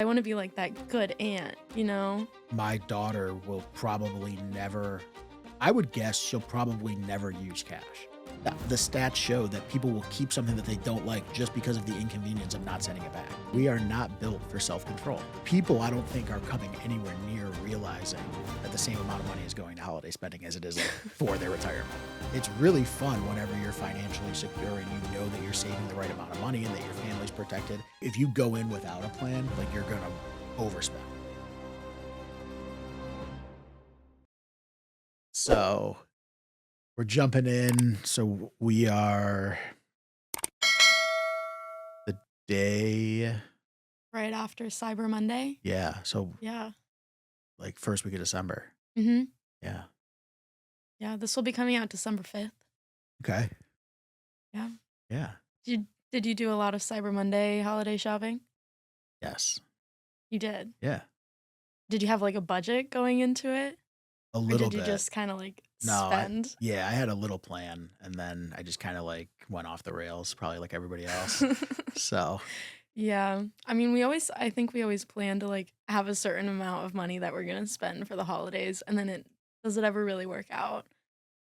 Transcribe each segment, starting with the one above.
I want to be like that good aunt, you know? My daughter will probably never, I would guess she'll probably never use cash. The stats show that people will keep something that they don't like just because of the inconvenience of not sending it back. We are not built for self-control. People, I don't think, are coming anywhere near realizing that the same amount of money is going to holiday spending as it is for their retirement. It's really fun whenever you're financially secure and you know that you're saving the right amount of money and that your family's protected. If you go in without a plan, like, you're going to overspend. So we're jumping in. So we are the day. Right after Cyber Monday. Yeah. So Yeah. like first week of December. Mm-hmm. Yeah. Yeah, this will be coming out December 5th. Okay. Yeah. Yeah. Did you do a lot of Cyber Monday holiday shopping? Yes. You did. Yeah. Did you have like a budget going into it? A Or little did you bit. just kind of like No, spend? yeah, I had a little plan and then I just kind of like went off the rails, probably like everybody else. So, Yeah. I think we always plan to like have a certain amount of money that we're going to spend for the holidays. And then does it ever really work out?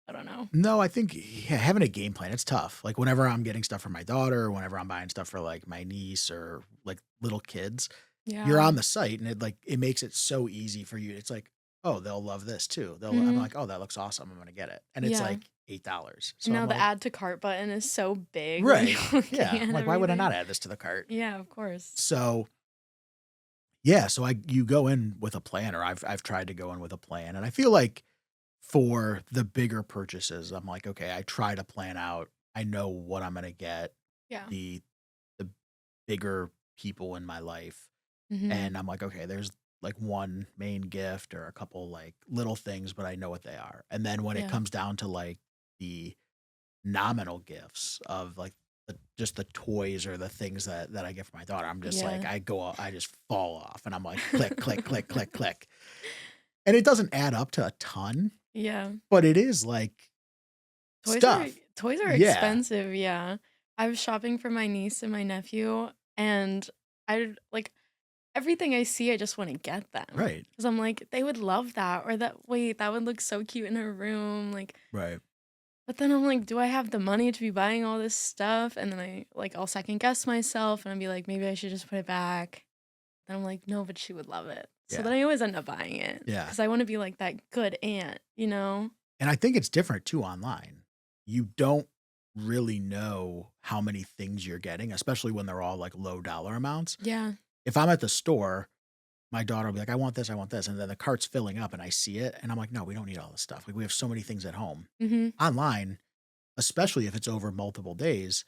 I don't know. no, I think, yeah, having a game plan, it's tough. Like whenever I'm getting stuff for my daughter, or whenever I'm buying stuff for like my niece or like little kids, you're Yeah. on the site and it makes it so easy for you. It's like, oh, they'll love this too. I'm Hmm. like, oh, that looks awesome. I'm gonna get it. And it's Yeah. like $8. And So I'm now the like, add to cart button is so big when right. you're looking Yeah. I'm at like, why would I not everything. add this to the cart? Yeah, of course. So yeah, so you go in with a plan, or I've tried to go in with a plan. And I feel like for the bigger purchases, I'm like, okay, I try to plan out. I know what I'm gonna get, Yeah. the the bigger people in my life. Hmm. And I'm like, okay, there's like one main gift or a couple like little things, but I know what they are. And then when it Yeah. comes down to like the nominal gifts of like just the toys or the things that I get for my daughter, I'm just like, Yeah. I just fall off and I'm like, click, click, click, click, click. And it doesn't add up to a ton, Yeah. but it is like Toys are stuff. toys are Yeah. expensive, yeah. I was shopping for my niece and my nephew, and I like everything I see, I just want to get them Right. because I'm like, they would love that, or that. Wait, that would look so cute in her room, like. Right. But then I'm like, do I have the money to be buying all this stuff? And then I'll second guess myself, and I'll be like, maybe I should just put it back. Then I'm like, no, but she would love it. So then Yeah. I always end up buying it Yeah. because I want to be like that good aunt, you know? And I think it's different too online. You don't really know how many things you're getting, especially when they're all like low dollar amounts. Yeah. If I'm at the store, my daughter will be like, I want this, I want this. And then the cart's filling up and I see it and I'm like, no, we don't need all this stuff. Like we have so many things at home. Mm-hmm. Online, especially if it's over multiple days,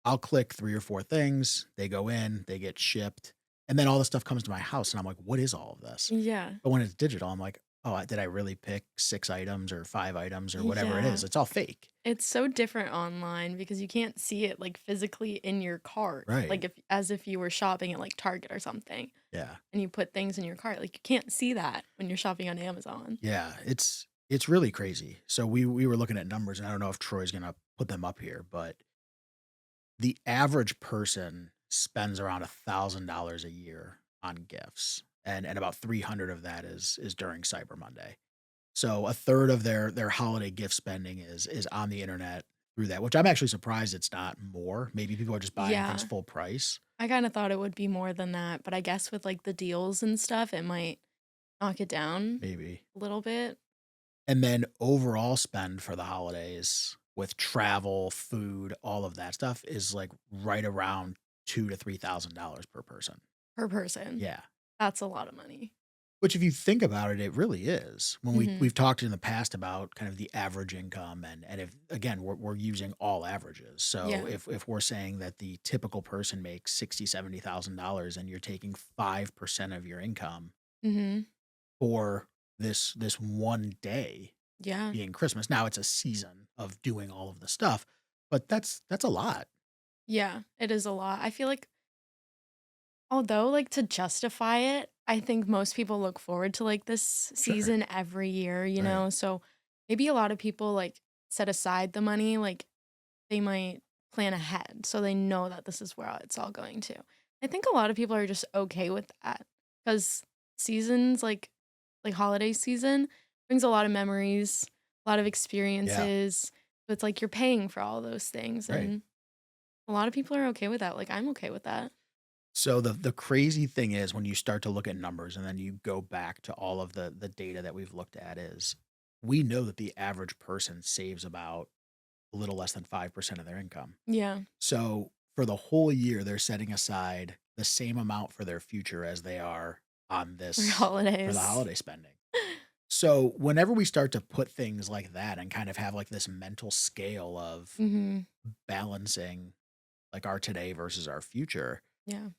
I'll click 3 or 4 things. They go in, they get shipped. And then all the stuff comes to my house and I'm like, what is all of this? Yeah. But when it's digital, I'm like, oh, did I really pick 6 items or 5 items or whatever it Yeah. is? It's all fake. It's so different online because you can't see it like physically in your cart. Right. Like if you were shopping at like Target or something Yeah. and you put things in your cart. Like you can't see that when you're shopping on Amazon. Yeah. It's really crazy. So we were looking at numbers and I don't know if Troy's gonna put them up here, but the average person spends around $1,000 a year on gifts. And about 300 of that is during Cyber Monday. So a third of their holiday gift spending is on the internet through that, which I'm actually surprised it's not more. Maybe people are just buying things Yeah. full price. I kind of thought it would be more than that, but I guess with like the deals and stuff, it might knock it down Maybe. a little bit. And then overall spend for the holidays with travel, food, all of that stuff is like right around $2,000 to $3,000 per person. Per person. Yeah. That's a lot of money. Which if you think about it, it really is. When Hmm. we've talked in the past about kind of the average income and if again we're using all averages. So Yeah. if we're saying that the typical person makes 60, $70,000 and you're taking 5% of your income Hmm. for this one day Yeah. being Christmas. Now it's a season of doing all of the stuff, but that's a lot. Yeah. It is a lot. I feel like although, like, to justify it, I think most people look forward to, like, this Sure. season every year, you Right. know? So maybe a lot of people, like, set aside the money, like, they might plan ahead so they know that this is where it's all going to. I think a lot of people are just okay with that because seasons like holiday season brings a lot of memories, a lot of Yeah, experiences. So it's like you're paying for all those things, right. and a lot of people are okay with that. Like I'm okay with that. So the crazy thing is when you start to look at numbers and then you go back to all of the data that we've looked at is we know that the average person saves about a little less than 5% of their income. Yeah, So for the whole year, they're setting aside the same amount for their future as they are on for this for the holidays. holiday spending. So whenever we start to put things like that and kind of have like this mental scale of Mhm. balancing like our today versus our future, Yeah.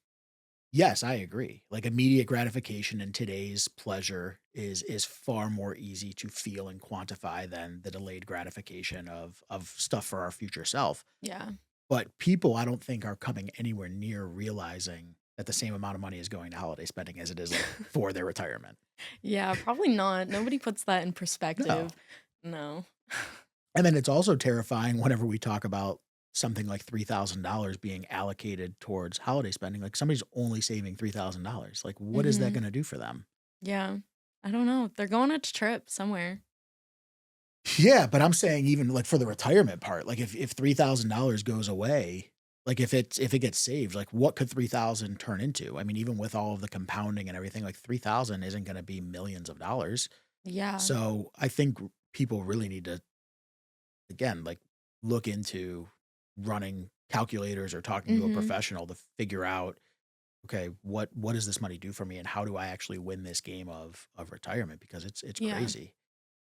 yes, I agree. Like immediate gratification and today's pleasure is far more easy to feel and quantify than the delayed gratification of stuff for our future self. Yeah. But people, I don't think are coming anywhere near realizing that the same amount of money is going to holiday spending as it is like for their retirement. Yeah, probably not. Nobody puts that in No. perspective. No. And then it's also terrifying whenever we talk about something like $3,000 being allocated towards holiday spending. Like somebody's only saving $3,000. Like, what is that Mhm. going to do for them? Yeah. I don't know. They're going on a trip somewhere. Yeah, but I'm saying even like for the retirement part, like if $3,000 goes away, like if it gets saved, like what could 3,000 turn into? I mean, even with all of the compounding and everything, like 3,000 isn't going to be millions of dollars. Yeah. So I think people really need to again like look into running calculators or talking to a Mhm. professional to figure out okay, what does this money do for me and how do I actually win this game of retirement because it's Yeah. crazy.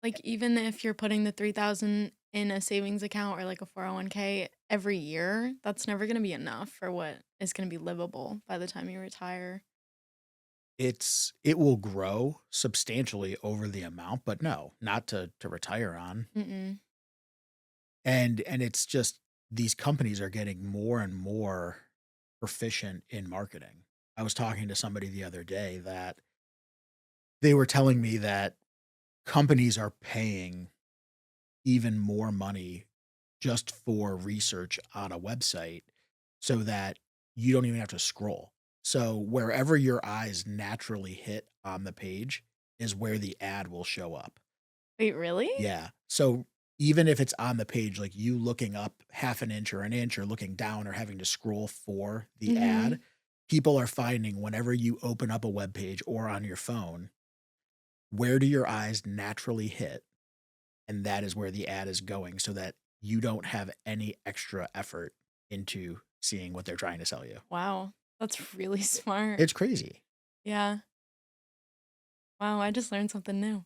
Like, even if you're putting the 3,000 in a savings account or, like, a 401k every year, that's never gonna be enough for what is gonna be livable by the time you retire. It will grow substantially over the amount, but no, not to retire on. Mm-mm. And it's just these companies are getting more and more proficient in marketing. I was talking to somebody the other day that they were telling me that companies are paying even more money just for research on a website so that you don't even have to scroll. So wherever your eyes naturally hit on the page is where the ad will show up. Wait, really? Yeah. So even if it's on the page, like you looking up half an inch or looking down or having to scroll for the ad, Mhm. people are finding whenever you open up a web page or on your phone, where do your eyes naturally hit? And that is where the ad is going so that you don't have any extra effort into seeing what they're trying to sell you. Wow. That's really smart. It's crazy. Yeah. Wow, I just learned something new.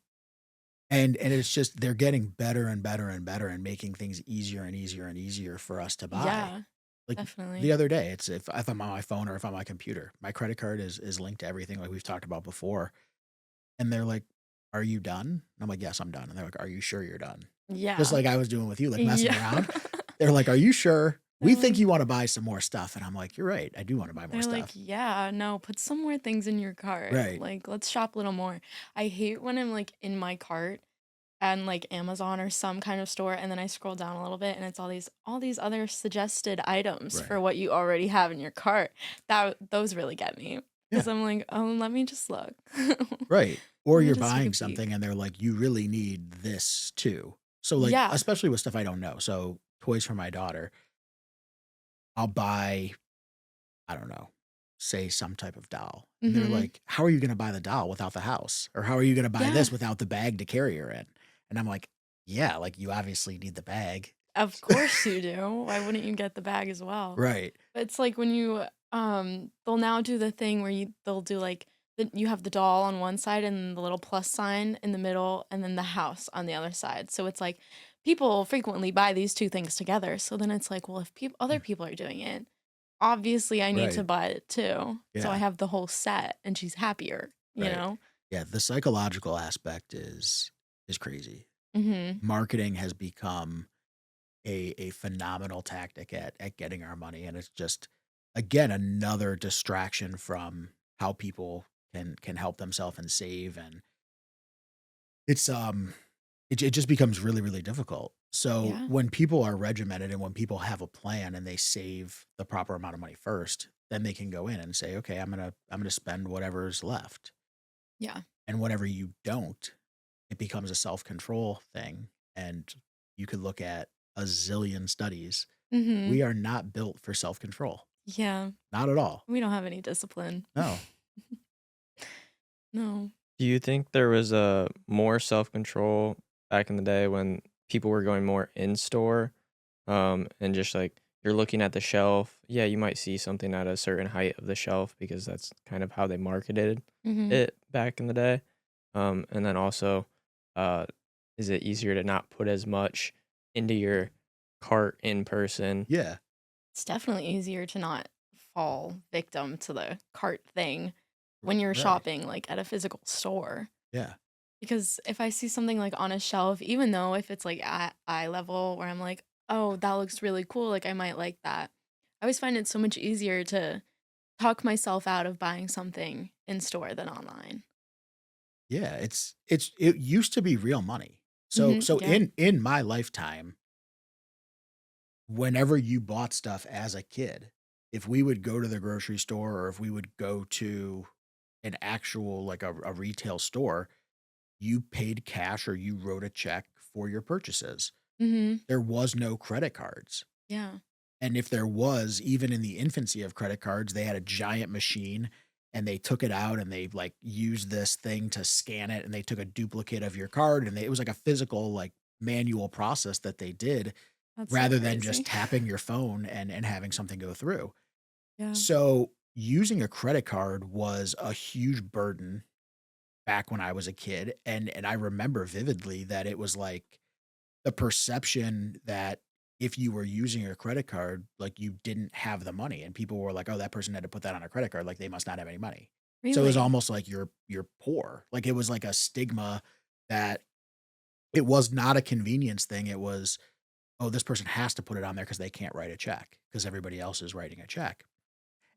And it's just they're getting better and better and better and making things easier and easier and easier for us to buy. Yeah, Like the definitely. other day, it's if I'm on my phone or if I'm on my computer, my credit card is linked to everything like we've talked about before. And they're like, "Are you done?" And I'm like, "Yes, I'm done." And they're like, "Are you sure you're done?" Just Yeah. like I was doing with you, like messing Yeah. around. They're like, "Are you sure? We They're think like you wanna buy some more stuff." And I'm like, "You're right. I do wanna buy more they're like, stuff." "Yeah, no, put some more things in your cart. Right. Like, let's shop a little more." I hate when I'm, like, in my cart and, like, Amazon or some kind of store, and then I scroll down a little bit, and it's all these other suggested items for Right. what you already have in your cart. Those really get me because 'cause Yeah. I'm like, "Oh, let me just look. Right. Or Let me you're just take a buying peek." something and they're like, "You really need this too." So, like, Yeah. especially with stuff I don't know. So, toys for my daughter, I'll buy, I don't know, say some type of doll. And they're Mhm. like, "How are you gonna buy the doll without the house? Or how are you gonna buy Yeah. this without the bag to carry her in?" And I'm like, "Yeah, like, you obviously need the bag." Of course you do. Why wouldn't you get the bag as well? Right. But it's like when you they'll now do the thing where they'll do like you have the doll on one side and the little plus sign in the middle and then the house on the other side. So it's like people frequently buy these two things together. So then it's like, well, if other people are doing it, obviously I need to Right. buy it too. So I Yeah. have the whole set and she's happier, you Right. know? Yeah, the psychological aspect is crazy. Mhm. Marketing has become a phenomenal tactic at getting our money, and it's just, again, another distraction from how people can help themselves and save, and it's, it just becomes really, really difficult. So Yeah. when people are regimented and when people have a plan and they save the proper amount of money first, then they can go in and say, okay, I'm gonna spend whatever's left. Yeah. And whatever you don't, it becomes a self-control thing. And you could look at a zillion studies. Mhm. We are not built for self-control. Yeah. Not at all. We don't have any discipline. No. No. Do you think there was a more self-control back in the day when people were going more in store, and just like you're looking at the shelf? Yeah, you might see something at a certain height of the shelf because that's kind of how they marketed Mhm. it back in the day. And then also, uh, is it easier to not put as much into your cart in person? Yeah. It's definitely easier to not fall victim to the cart thing when you're Right. shopping, like, at a physical store. Yeah. Because if I see something, like, on a shelf, even though if it's, like, at eye level where I'm like, "Oh, that looks really cool, like, I might like that." I always find it so much easier to talk myself out of buying something in store than online. Yeah. It used to be real money. So Mhm, so yeah. in my lifetime, whenever you bought stuff as a kid, if we would go to the grocery store or if we would go to an actual like a retail store, you paid cash or you wrote a check for your purchases. Mhm. There was no credit cards. Yeah. And if there was, even in the infancy of credit cards, they had a giant machine and they took it out and they like used this thing to scan it and they took a duplicate of your card and it was like a physical like manual process that they did That's so rather than just crazy. tapping your phone and having something go through. Yeah. So using a credit card was a huge burden back when I was a kid. And I remember vividly that it was like the perception that if you were using a credit card, like, you didn't have the money, and people were like, "Oh, that person had to put that on a credit card, like, they must not have any money." So, it was Really? almost like you're poor. Like, it was like a stigma that it was not a convenience thing, it was, "Oh, this person has to put it on there because they can't write a check because everybody else is writing a check."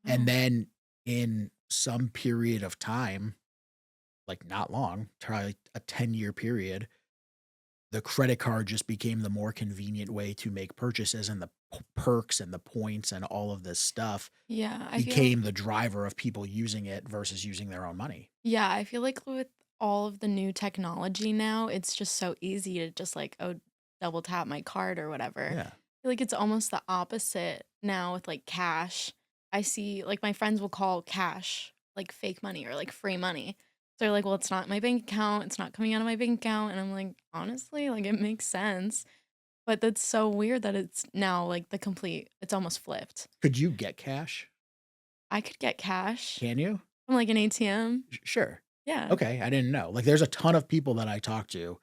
And Wow. then in some period of time, like, not long, probably a 10-year period, the credit card just became the more convenient way to make purchases and the perks and the points and all of this stuff Yeah, I feel became the driver of people using it versus using their own money. yeah, I feel like with all of the new technology now, it's just so easy to just like, oh, double tap my card or whatever. Yeah. I feel like it's almost the opposite now with like cash. I see like my friends will call cash like fake money or like free money. So they're like, well, it's not my bank account. It's not coming out of my bank account. And I'm like, honestly, like it makes sense. But that's so weird that it's now like it's almost flipped. Could you get cash? I could get cash Can you? from like an ATM. Sure. Yeah. Okay, I didn't know. Like, there's a ton of people that I talk to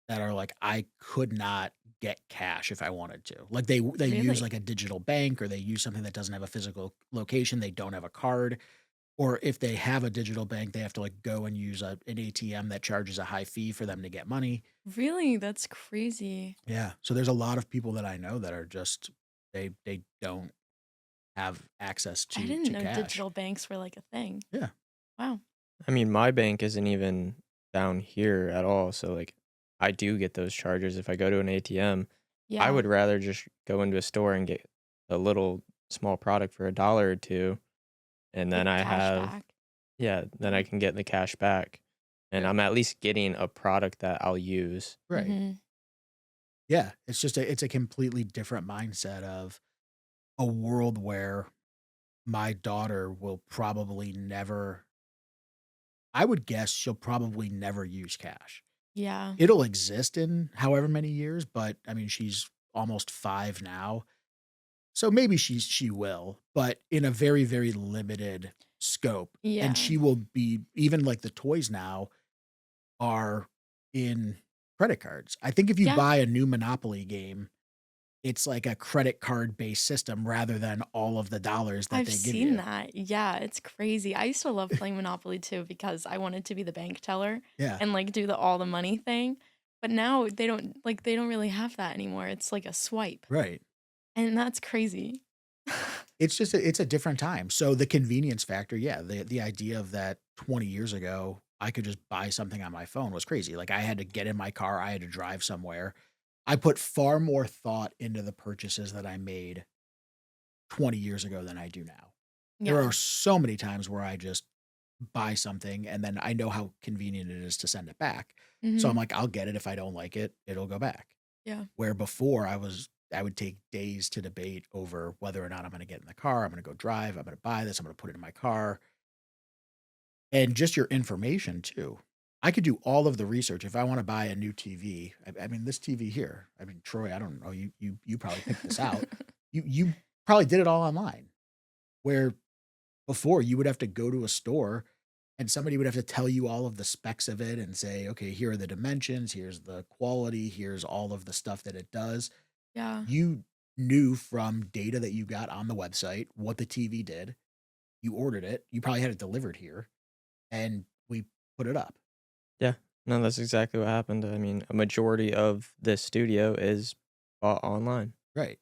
that are like, "I could not get cash if I wanted to." Like, they use, Really? like, a digital bank or they use something that doesn't have a physical location, they don't have a card, or if they have a digital bank, they have to, like, go and use an ATM that charges a high fee for them to get money. Really? That's crazy. Yeah, so there's a lot of people that I know that are just they don't have access I to didn't know cash. digital banks were like a thing. Yeah, Wow. I mean, my bank isn't even down here at all, so, like, I do get those charges if I go to an ATM. I Yeah, would rather just go into a store and get a little small product for a dollar or 2, and then get I cash have back. yeah, then Yeah. I can get the cash back, and yeah, I'm at least getting a product that I'll use. right. Mhm. Yeah, it's a completely different mindset of a world where my daughter will probably never I would guess she'll probably never use cash. Yeah. It'll exist in however many years, but, I mean, she's almost 5 now, so maybe she will, but in a very, very limited scope, and Yeah. she will be even, like, the toys now are in credit cards. I think if you Yeah. buy a new Monopoly game, it's like a credit card-based system rather than all of the dollars that I've they give seen you. that. Yeah, it's crazy. I used to love playing Monopoly too because I wanted to be the bank teller Yeah, and like do the all the money thing. But now they don't really have that anymore. It's like a swipe. right. And that's crazy. It's just it's a different time. So the convenience factor, yeah, the idea of that 20 years ago, I could just buy something on my phone was crazy. Like I had to get in my car, I had to drive somewhere. I put far more thought into the purchases that I made 20 years ago than I do now. There Yeah. are so many times where I just buy something and then I know how convenient it is to send it back. So I'm Mhm. like, I'll get it. If I don't like it, it'll go back. Yeah. Where before I would take days to debate over whether or not I'm going to get in the car. I'm going to go drive. I'm going to buy this. I'm going to put it in my car. And just your information too. I could do all of the research if I want to buy a new TV. I mean, this TV here. I mean, Troy, I don't know. You probably picked this out. You probably did it all online. Where before you would have to go to a store and somebody would have to tell you all of the specs of it and say, okay, here are the dimensions, here's the quality, here's all of the stuff that it does. Yeah. You knew from data that you got on the website what the TV did. You ordered it. You probably had it delivered here and we put it up. Yeah. No, that's exactly what happened. I mean, a majority of this studio is bought online. Right.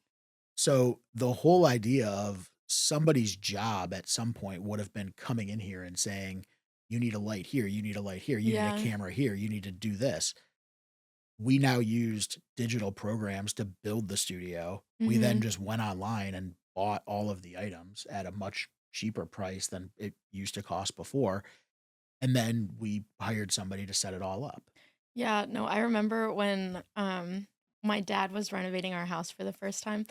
So the whole idea of somebody's job at some point would have been coming in here and saying, you need a light here, you need a light here, you need a Yeah. camera here, you need to do this. We now used digital programs to build the studio. We then Mhm. just went online and bought all of the items at a much cheaper price than it used to cost before. And then we hired somebody to set it all up. Yeah, no, I remember when, my dad was renovating our house for the first time,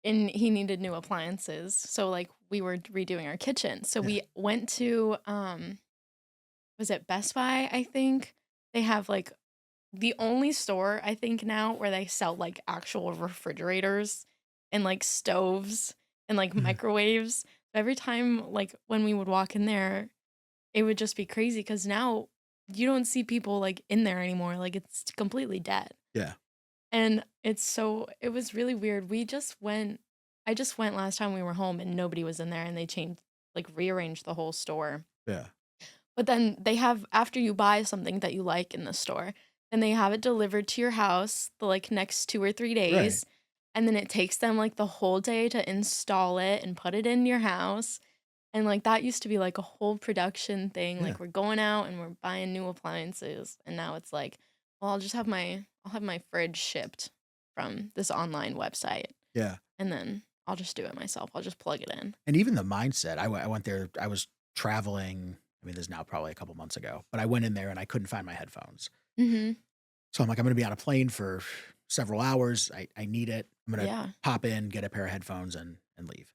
and he needed new appliances, so, like, we were redoing our kitchen, so Yeah. we went to, was it Best Buy, I think? They have, like, the only store, I think now, where they sell, like, actual refrigerators and, like, stoves and, like, Mhm. microwaves. Every time, like, when we would walk in there, it would just be crazy because now you don't see people, like, in there anymore, like, it's completely dead, Yeah. and it was really weird. I just went last time we were home and nobody was in there and they changed like, rearranged the whole store. Yeah. But then they have after you buy something that you like in the store, then they have it delivered to your house the, like, next 2 or 3 Right. days, and then it takes them, like, the whole day to install it and put it in your house, and, like, that used to be, like, a whole production thing, Yeah. like, we're going out and we're buying new appliances, and now it's like, "Well, I'll have my fridge shipped from this online website, Yeah. and then I'll just do it myself, I'll just plug it in." And even the mindset, I went there, I was traveling, I mean, this is now probably a couple months ago, but I went in there and I couldn't find my headphones. Mhm. So I'm like, I'm gonna be on a plane for several hours. I need it. I'm gonna Yeah. pop in, get a pair of headphones and leave.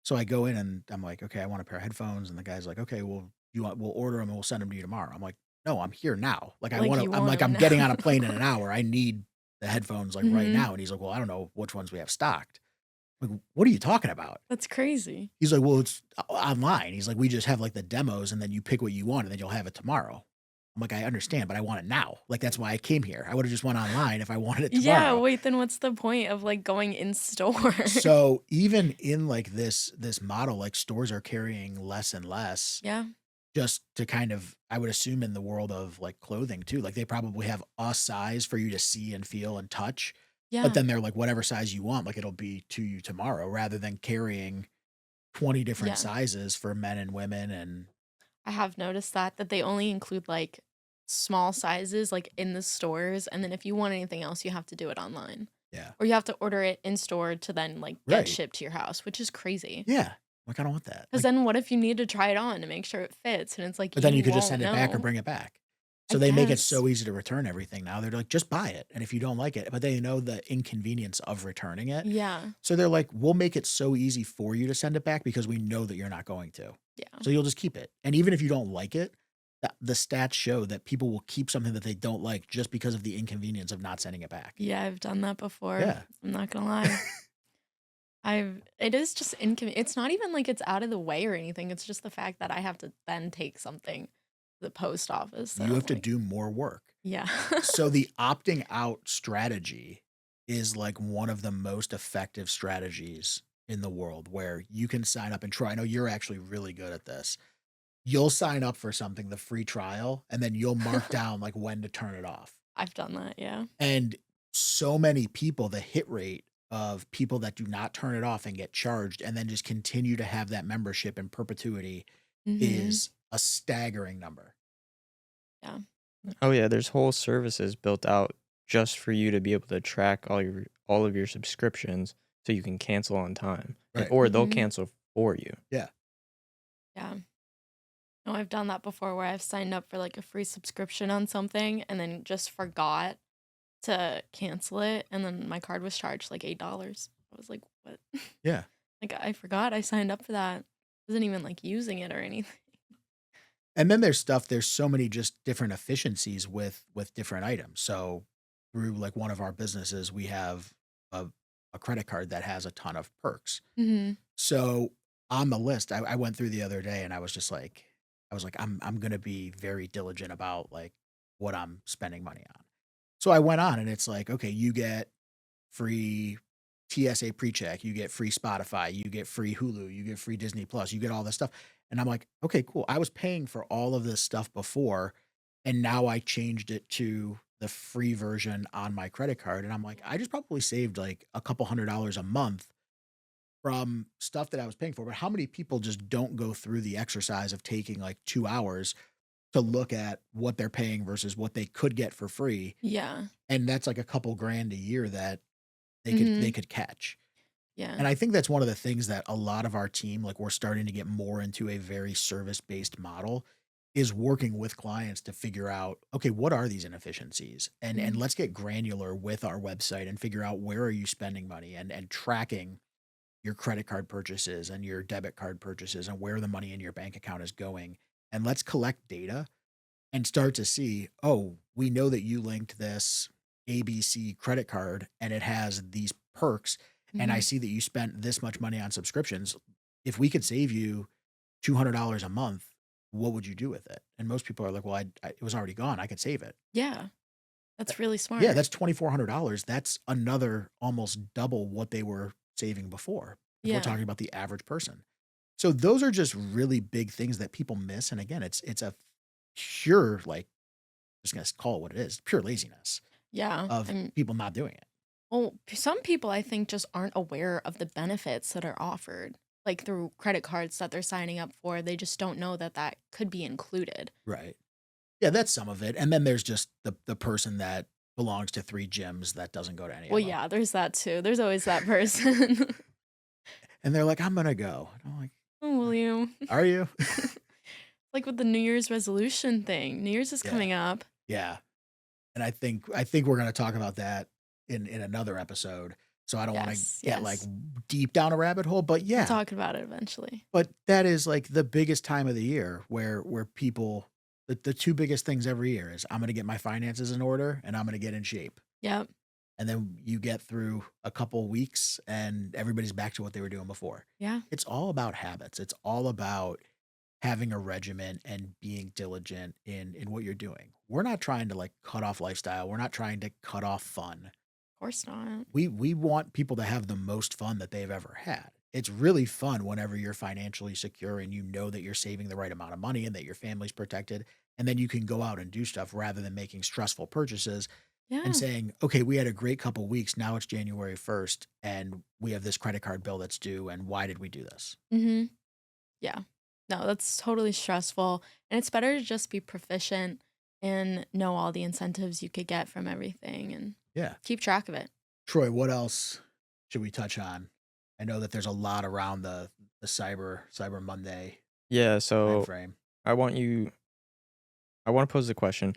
So I go in and I'm like, okay, I want a pair of headphones. And the guy's like, okay, well, we'll order them and we'll send them to you tomorrow. I'm like, no, I'm here now. Like Like, you I'm want like, 'em I'm now. getting on a plane in an hour. I need the headphones like right Mhm. now. And he's like, well, I don't know which ones we have stocked. Like, what are you talking about? That's crazy. He's like, "Well, it's online." He's like, "We just have, like, the demos, and then you pick what you want, and then you'll have it tomorrow." I'm like, "I understand, but I want it now. Like, that's why I came here. I would've just went online if I wanted it Yeah, tomorrow." wait, then what's the point of, like, going in store? So, even in, like, this model, like, stores are carrying less and less Yeah, just to kind of I would assume in the world of, like, clothing too, like, they probably have a size for you to see and feel and touch, but yeah, then they're like, "Whatever size you want, like, it'll be to you tomorrow," rather than carrying 20 different yeah. sizes for men and women and I have noticed that they only include, like, small sizes, like, in the stores, and then if you want anything else, you have to do it online. yeah. Or you have to order it in store to then, like, get Right. shipped to your house, which is crazy. Yeah. Like, I don't want that. Because Like, then what if you need to try it on to make sure it fits, and it's like, but then you you could just won't send it back or know. bring it back. I So they make it guess. so easy to return everything now. They're like, just buy it. And if you don't like it, but they know the inconvenience of returning it. Yeah, So they're like, we'll make it so easy for you to send it back because we know that you're not going to. yeah. So you'll just keep it. And even if you don't like it, the stats show that people will keep something that they don't like just because of the inconvenience of not sending it back. Yeah, I've done that before. Yeah. I'm not gonna lie. It is just inconvenient. It's not even like it's out of the way or anything. It's just the fact that I have to then take something to the post office. So You have to like, do more work. yeah. So the opting out strategy is like one of the most effective strategies in the world where you can sign up and try. I know you're actually really good at this. You'll sign up for something, the free trial, and then you'll mark down like when to turn it off. I've done that, yeah. And so many people, the hit rate of people that do not turn it off and get charged and then just continue to have that membership in perpetuity Mhm. is a staggering number. Yeah. Oh yeah, there's whole services built out just for you to be able to track all of your subscriptions so you can cancel on time, and Right. or they'll Mhm. cancel for you. Yeah. Yeah. No, I've done that before where I've signed up for like a free subscription on something and then just forgot to cancel it, and then my card was charged like $8. I was like, "What?" Yeah. Like, I forgot I signed up for that. Wasn't even, like, using it or anything. And then there's so many just different efficiencies with different items. So through like one of our businesses, we have a, a credit card that has a ton of perks. Mhm. So on the list, I went through the other day and I was like, I'm gonna be very diligent about like what I'm spending money on. So I went on and it's like, okay, you get free TSA PreCheck, you get free Spotify, you get free Hulu, you get free Disney Plus, you get all this stuff. And I'm like, okay, cool. I was paying for all of this stuff before, and now I changed it to the free version on my credit card. And I'm like, I just probably saved like a couple $100 a month from stuff that I was paying for. But how many people just don't go through the exercise of taking like 2 hours to look at what they're paying versus what they could get for free? Yeah. And that's like a couple grand a year that they Mhm. could catch. Yeah. And I think that's one of the things that a lot of our team, like we're starting to get more into a very service-based model, is working with clients to figure out, okay, what are these inefficiencies? And Mhm. let's get granular with our website and figure out where are you spending money and tracking your credit card purchases and your debit card purchases and where the money in your bank account is going. And let's collect data and start to see, oh, we know that you linked this ABC credit card and it has these perks. And I Mhm. see that you spent this much money on subscriptions. If we could save you $200 a month, what would you do with it? And most people are like, well, it was already gone. I could save it. Yeah. Uh, That's really Yeah, smart. that's $2,400. That's another almost double what they were saving before, if we're Yeah. talking about the average person. So those are just really big things that people miss. And again, it's a pure like just gonna call it what it is, pure laziness Yeah. of people not doing it. Well, some people I think just aren't aware of the benefits that are offered, like through credit cards that they're signing up for. They just don't know that that could be included. Right. Yeah, that's some of it. And then there's just the person that belongs to 3 gyms that doesn't go to any Well, of them. yeah, there's that too. There's always that person. And they're like, "I'm gonna go." And I'm like, Oh, will you? "Are you?" Like with the New Year's resolution thing. New Year's is Yeah. coming up. Yeah. And I think we're gonna talk about that in another episode. So I don't wanna Yes, get, like, yes. deep down a rabbit hole, but We'll yeah. talk about it eventually. But that is, like, the biggest time of the year where people the 2 biggest things every year is, "I'm gonna get my finances in order, and I'm gonna get in shape." Yep. And then you get through a couple weeks and everybody's back to what they were doing before. Yeah. It's all about habits. It's all about having a regimen and being diligent in what you're doing. We're not trying to like cut off lifestyle. We're not trying to cut off fun. Of course not. We want people to have the most fun that they've ever had. It's really fun whenever you're financially secure and you know that you're saving the right amount of money and that your family's protected. And then you can go out and do stuff rather than making stressful purchases and Yeah. saying, okay, we had a great couple weeks. Now it's January 1st and we have this credit card bill that's due. And why did we do this? Mhm. Yeah. No, that's totally stressful, and it's better to just be proficient and know all the incentives you could get from everything and Yeah. keep track of it. Troy, what else should we touch on? I know that there's a lot around the Cyber Monday Yeah, so timeframe. I want you I want to pose a question.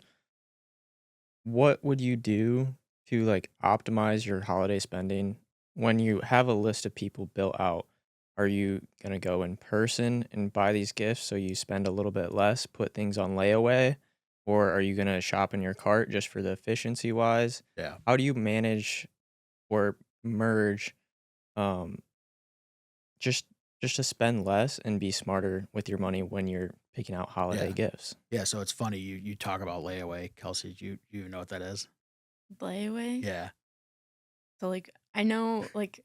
What would you do to like optimize your holiday spending when you have a list of people built out? Are you going to go in person and buy these gifts so you spend a little bit less, put things on layaway, or are you going to shop in your cart just for the efficiency wise? Yeah. How do you manage or merge um just just to spend less and be smarter with your money when you're picking out holiday Yeah. gifts? Yeah. So it's funny you talk about layaway, Kelsey. Do you even know what that is? Layaway? Yeah. So, like, I know, like,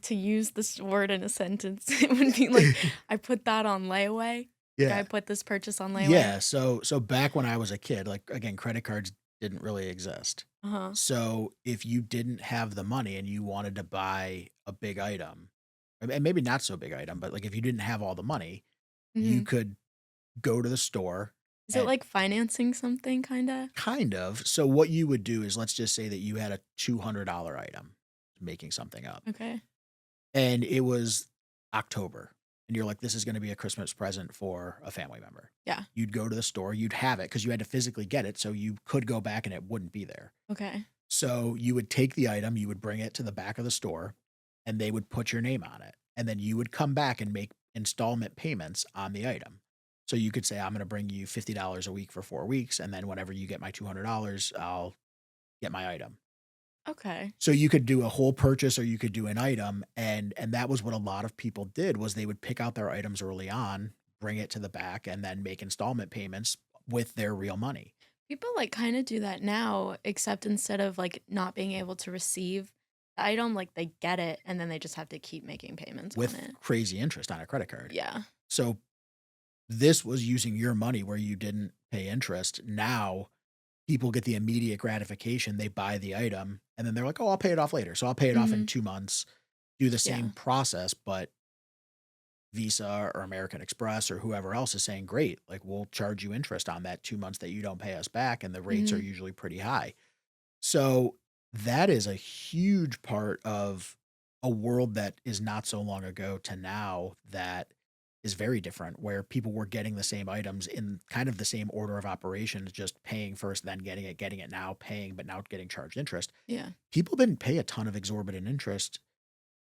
to use this word in a sentence, it would be like, I put that on layaway. Like, I Yeah. put this purchase on layaway. Yeah. So back when I was a kid, like again, credit cards didn't really exist. Uh-huh. So if you didn't have the money and you wanted to buy a big item, and maybe not so big item, but like if you didn't have all the money, you Mhm. could go to the store Is it like financing something kinda? Kind of. So what you would do is let's just say that you had a $200 item, making something up, Okay. and it was October, and you're like, "This is gonna be a Christmas present for a family member." Yeah. You'd go to the store, you'd have it because you had to physically get it, so you could go back and it wouldn't be there. Okay. So you would take the item, you would bring it to the back of the store, and they would put your name on it, and then you would come back and make installment payments on the item. So you could say, "I'm gonna bring you $50 a week for 4 weeks, and then whenever you get my $200, I'll get my item." Okay. So you could do a whole purchase or you could do an item, and that was what a lot of people did was they would pick out their items early on, bring it to the back, and then make installment payments with their real money People, like, kinda do that now, except instead of, like, not being able to receive the item, like, they get it, and then they just have to keep making payments on with it. crazy interest on a credit card. Yeah. So this was using your money where you didn't pay interest. Now people get the immediate gratification. They buy the item and then they're like, "Oh, I'll pay it off later." So I'll pay it off in Mhm. 2 months, do the same Yeah. process, but Visa or American Express or whoever else is saying, "Great, like we'll charge you interest on that 2 months that you don't pay us back," and the rates are Mhm. usually pretty high. So that is a huge part of a world that is not so long ago to now that is very different, where people were getting the same items in kind of the same order of operations, just paying first, then getting it now, paying, but now getting charged interest. Yeah. People didn't pay a ton of exorbitant interest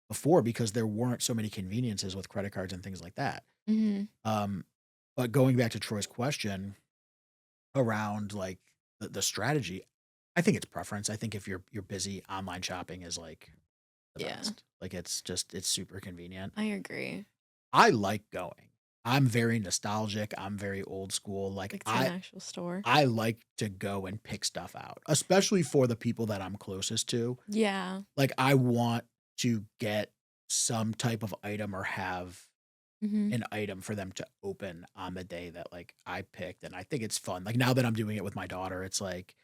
before because there weren't so many conveniences with credit cards and things like that. Mhm. Um, but going back to Troy's question around like the strategy, I think it's preference. I think if you're busy, online shopping is like the Yeah. best. Like it's super convenient. I agree. I like going. I'm very nostalgic. I'm very old school. Like Like, to an actual store. I like to go and pick stuff out, especially for the people that I'm closest to. Yeah. Like I want to get some type of item or have Mhm. an item for them to open on the day that like I picked. And I think it's fun. Like now that I'm doing it with my daughter, it's like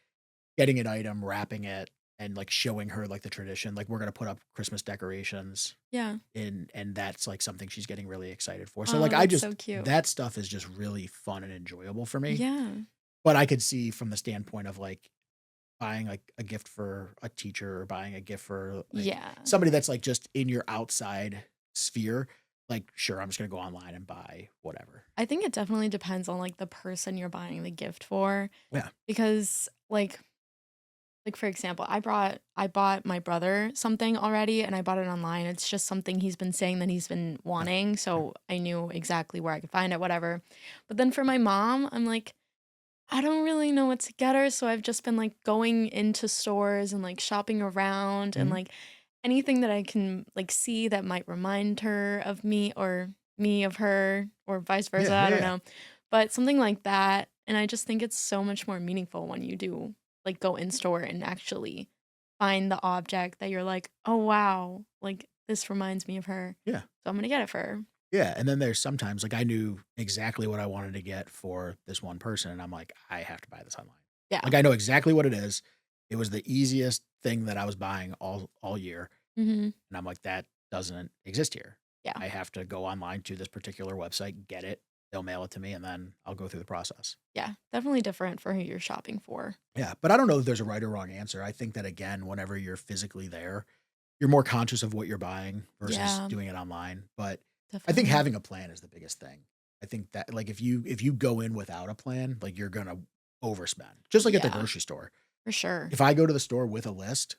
getting an item, wrapping it, and like showing her like the tradition. Like we're gonna put up Christmas decorations Yeah. and that's like something she's getting really excited for. So Oh, like I that's just so cute. that stuff is just really fun and enjoyable for me. Yeah. But I could see from the standpoint of like buying like a gift for a teacher or buying a gift for like Yeah. somebody that's like just in your outside sphere. Like, sure, I'm just gonna go online and buy whatever. I think it definitely depends on, like, the person you're buying the gift for Yeah. because, like, for example, I bought my brother something already, and I bought it online. It's just something he's been saying that he's been Yeah. wanting, so I knew exactly where I could find it, whatever. But then for my mom, I'm like, I don't really know what to get her, so I've just been, like, going into stores and, like, shopping around and, Mhm. like, anything that I can, like, see that might remind her of me or me of her or vice Yeah, versa, I yeah, don't yeah. know. But something like that, and I just think it's so much more meaningful when you do, like, go in store and actually find the object that you're like, "Oh, wow, like, this reminds me of her, Yeah. so I'm gonna get it for her." Yeah, and then there's sometimes like I knew exactly what I wanted to get for this one person, and I'm like, I have to buy this online. Yeah. Like I know exactly what it is. It was the easiest thing that I was buying all year, Mhm. and I'm like, that doesn't exist here. Yeah. I have to go online to this particular website, get it, they'll mail it to me, and then I'll go through the process. Yeah. Definitely different for who you're shopping for. Yeah, but I don't know if there's a right or wrong answer. I think that again, whenever you're physically there, you're more conscious of what you're buying versus Yeah. doing it online. But I think Definitely. having a plan is the biggest thing. I think that like if you go in without a plan, like you're gonna overspend. Just like at the Yeah, grocery store. for sure. If I go to the store with a list,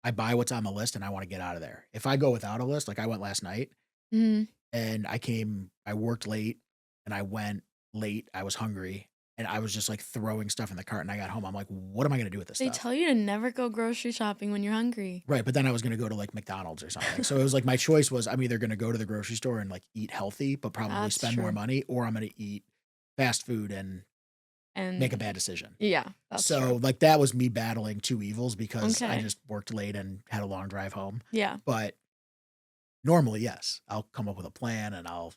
I buy what's on the list and I want to get out of there. If I go without a list, like I went last night Mhm. and I worked late and I went late, I was hungry and I was just like throwing stuff in the cart and I got home. I'm like, what am I gonna do with this They stuff? tell you to never go grocery shopping when you're hungry. Right, but then I was gonna go to, like, McDonald's or something. So it was like my choice was I'm either gonna go to the grocery store and, like, eat healthy, but probably That's spend more true. money, or I'm gonna eat fast food and make a And bad decision. yeah, that's So, true. like, that was me battling 2 evils because I Okay. just worked late and had a long drive home. Yeah. But normally, yes, I'll come up with a plan and I'll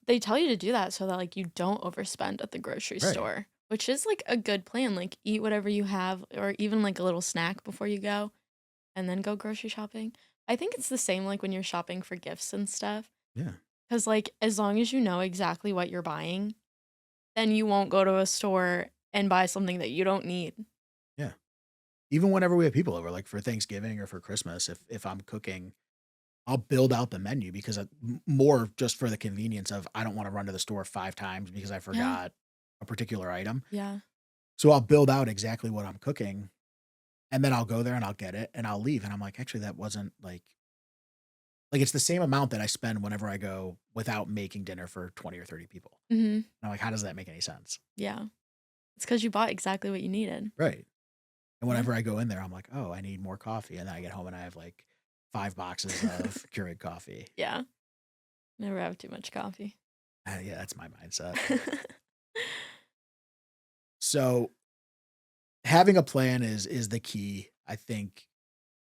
They tell you to do that so that, like, you don't overspend at the grocery right. store, which is, like, a good plan, like, eat whatever you have or even, like, a little snack before you go, and then go grocery shopping. I think it's the same, like, when you're shopping for gifts and stuff, Yeah. because like, as long as you know exactly what you're buying, then you won't go to a store and buy something that you don't need. Yeah. Even whenever we have people over, like for Thanksgiving or for Christmas, if I'm cooking, I'll build out the menu because more just for the convenience of I don't want to run to the store 5 times because I Yeah. forgot a particular item. Yeah. So I'll build out exactly what I'm cooking, and then I'll go there and I'll get it and I'll leave. And I'm like, actually, that wasn't like it's the same amount that I spend whenever I go without making dinner for 20 or 30 people. Mhm. And I'm like, how does that make any sense? Yeah. It's because you bought exactly what you needed. Right. And Yeah. whenever I go in there, I'm like, oh, I need more coffee. And then I get home and I have like 5 boxes of Keurig coffee. Yeah. Never have too much coffee. Yeah, that's my mindset. So having a plan is the key. I think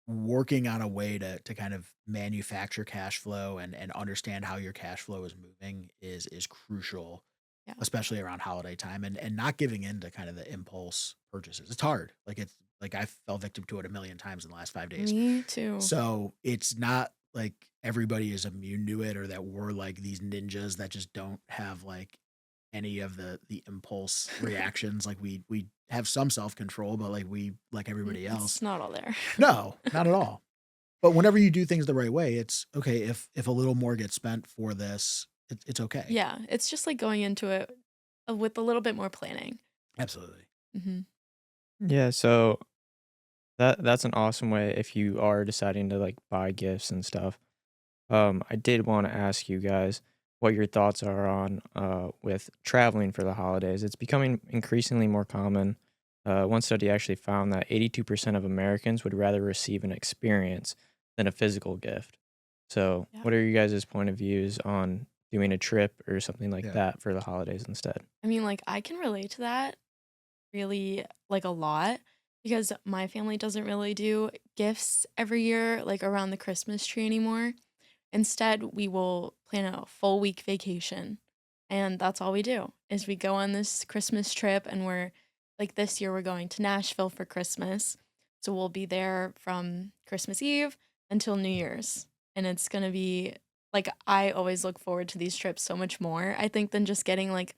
working on a way to kind of manufacture cash flow and understand how your cash flow is moving is crucial, Yeah. especially around holiday time and not giving in to kind of the impulse purchases. It's hard. Like it's like I fell victim to it a million times in the last 5 days. Me too. So it's not like everybody is immune to it or that we're like these ninjas that just don't have like any of the impulse reactions. Like we have some self-control, but like we like everybody else. It's not all there. No, not at all. But whenever you do things the right way, it's okay if a little more gets spent for this, it's okay. Yeah. It's just like going into it with a little bit more planning. Absolutely. Hmm. Yeah, so that's an awesome way if you are deciding to like buy gifts and stuff. I did want to ask you guys what your thoughts are on with traveling for the holidays. It's becoming increasingly more common. One study actually found that 82% of Americans would rather receive an experience than a physical gift. So, Yeah. what are you guys' point of views on doing a trip or something like Yeah. that for the holidays instead? I mean, like, I can relate to that really, like, a lot because my family doesn't really do gifts every year, like, around the Christmas tree anymore. Instead, we will plan a full week vacation, and that's all we do is we go on this Christmas trip, and we're like, this year, we're going to Nashville for Christmas, so we'll be there from Christmas Eve until New Year's, and it's gonna be like, I always look forward to these trips so much more, I think, than just getting, like,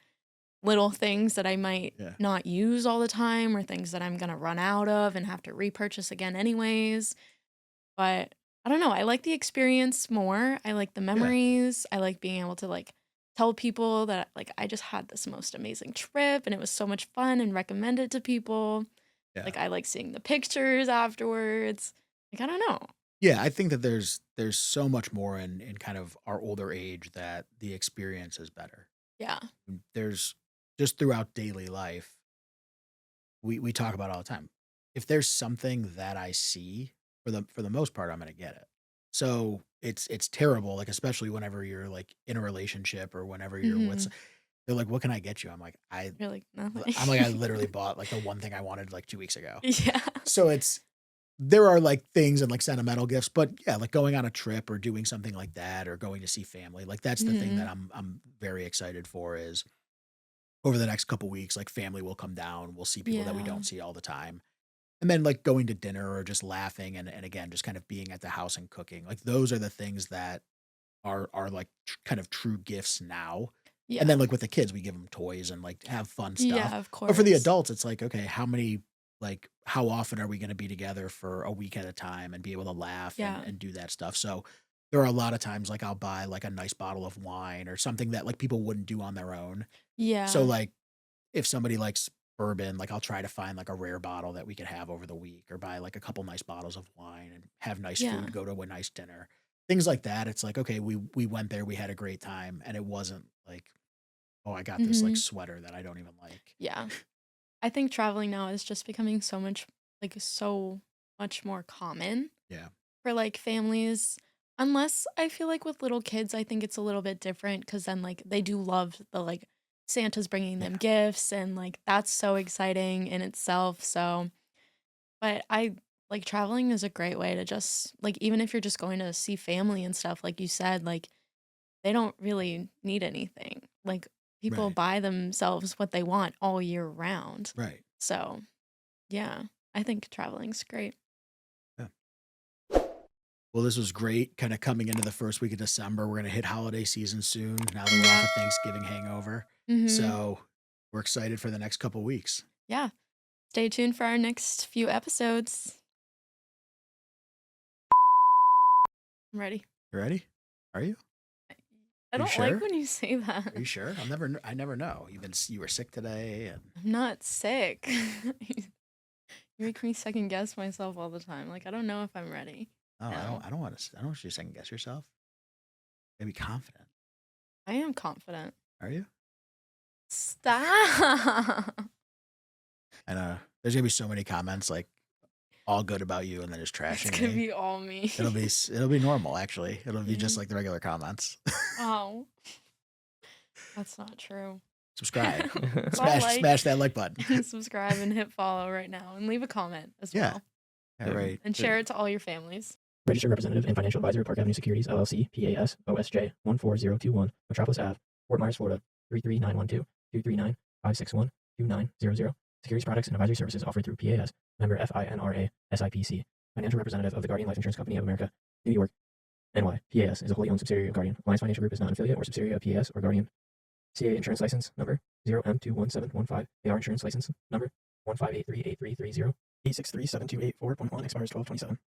little things that I might Yeah. not use all the time or things that I'm gonna run out of and have to repurchase again anyways. But I don't know, I like the experience more. I like the Yeah. memories. I like being able to like tell people that like I just had this most amazing trip and it was so much fun and recommend it to people. Yeah. Like I like seeing the pictures afterwards. Like I don't know. Yeah, I think that there's so much more in kind of our older age that the experience is better. Yeah. There's just throughout daily life, we talk about it all the time. If there's something that I see, for the most part, I'm gonna get it. So it's terrible, like especially whenever you're like in a relationship or whenever you're with. Mhm. They're like, "What can I get you?" You're like I'm like, I nothing. literally bought like the one thing I wanted like 2 weeks ago. Yeah. So there are like things and like sentimental gifts, but yeah, like going on a trip or doing something like that or going to see family, like that's the thing that Mhm. I'm very excited for is over the next couple weeks, like family will come down, we'll see people that we Yeah. don't see all the time. And then like going to dinner or just laughing and again, just kind of being at the house and cooking. Like those are the things that are like kind of true gifts now. And Yeah. then like with the kids, we give them toys and like have fun stuff. Yeah, of But for the course. adults, it's like, okay, how often are we going to be together for a week at a time and be able to laugh Yeah. and do that stuff? So there are a lot of times like I'll buy like a nice bottle of wine or something that like people wouldn't do on their own. So Yeah. like if somebody likes bourbon, like I'll try to find like a rare bottle that we could have over the week or buy like a couple nice bottles of wine and have nice Yeah. food, go to a nice dinner. Things like that. It's like, okay, we went there, we had a great time, and it wasn't like, oh, I got this like Mhm. sweater that I don't even like. Yeah. I think traveling now is just becoming so much like so much more common Yeah. for like families. Unless I feel like with little kids, I think it's a little bit different because then like they do love the like Santa's bringing them Yeah. gifts and like that's so exciting in itself. So, but I like traveling is a great way to just like even if you're just going to see family and stuff, like you said, like they don't really need anything. Like people Right. buy themselves what they want all year round. Right. So, yeah, I think traveling's great. Yeah. Well, this was great kind of coming into the first week of December. We're going to hit holiday season soon now that we're off Yeah. a Thanksgiving hangover. Mhm. So We're excited for the next couple weeks. Yeah. Stay tuned for our next few episodes. I'm ready. You ready? Are you? I Are you don't like sure? when you say that. Are you sure? I never know. You were sick today, and I'm not sick. You make me second guess myself all the time. Like I don't know if I'm ready. oh, No. I don't want you to second guess yourself. Maybe confident. I am confident. Are you? Stop. I know. There's gonna be so many comments like all good about you, and then just It's trashing gonna me. be all me. It'll be normal actually. It'll be just Mhm. like the regular comments. Oh. That's not true. Subscribe. All like, Smash that like button. subscribe and hit follow right now and leave a comment as Yeah. well. Yeah, right. And share it to all your families. Registered representative and financial advisor, Park Avenue Securities, LLC, PAS, OSJ 14021, Metropolis Ave, Fort Myers, Florida 33912 239 561 2900. Securities products and advisory services offered through PAS, member FINRA, SIPC. Financial representative of the Guardian Life Insurance Company of America, New York, NY. PAS is a wholly owned subsidiary of Guardian. Alliance Financial Group is not an affiliate or subsidiary of PAS or Guardian. CA Insurance License Number 0M21715. AR Insurance License Number 158383330. 8637284.1 expires 1227.